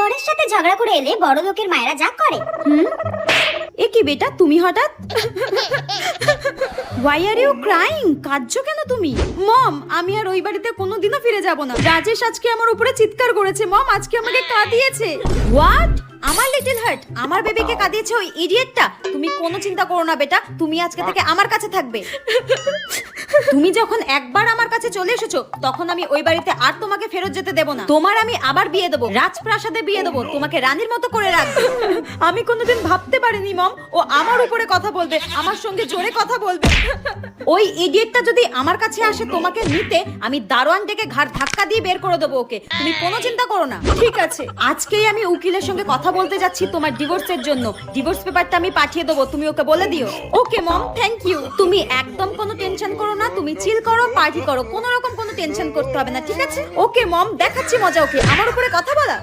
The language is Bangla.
বরের সাথে ঝগড়া করে এলে বড় লোকের মায়েরা যা করে। এ কি বেটা তুমি হঠাৎ? Why are you crying? কাঁদছো কেন তুমি? মম, আমি আর ওই বাড়িতে কোনোদিনও ফিরে যাব না। রাজেশ আজকে আমার উপরে চিৎকার করেছে। মম, আজকে আমাকে কাঁদিয়েছে। হোয়াট? আমার লিটল হার্ট আমার বেবিকে কাঁদিয়েছে ওই ইডিয়েটটা? তুমি কোনো চিন্তা করো না বেটা, তুমি আজকে থেকে আমার কাছে থাকবে। তুমি যখন একবার আমার কাছে চলে এসেছো তখন আমি ওই বাড়িতে আর তোমাকে ফেরত যেতে দেব না। তোমার আমি আবার বিয়ে দেবো, রাজপ্রাসাদে বিয়ে দেবো, তোমাকে রানীর মতো করে রাখবো। আমি কোনোদিন ভাবতে পারিনি মম ও আমার উপরে কথা বলবে, আমার সঙ্গে জোরে কথা বলবে। ওই ইডিয়েটটা যদি আমার কাছে আসে তোমাকে নিতে, আমি দারোয়ান ডেকে ঘাড় ধাক্কা দিয়ে বের করে দেবো ওকে। তুমি কোনো চিন্তা করো না। ঠিক আছে, আজকেই আমি উকিলের সঙ্গে কথা বলতে যাচ্ছি তোমার ডিভোর্সের জন্য। ডিভোর্স পেপারটা আমি পাঠিয়ে দেবো, তুমি ওকে বলে দিও। ওকে মম, থ্যাংক ইউ। তুমি একদম কোনো টেনশন করো না, তুমি চিল করো, পার্টি করো, কোনো রকম কোনো টেনশন করতে হবে না, ঠিক আছে? ওকে মম, দেখাচ্ছি মজা ওকে, আমার উপরে কথা বলা।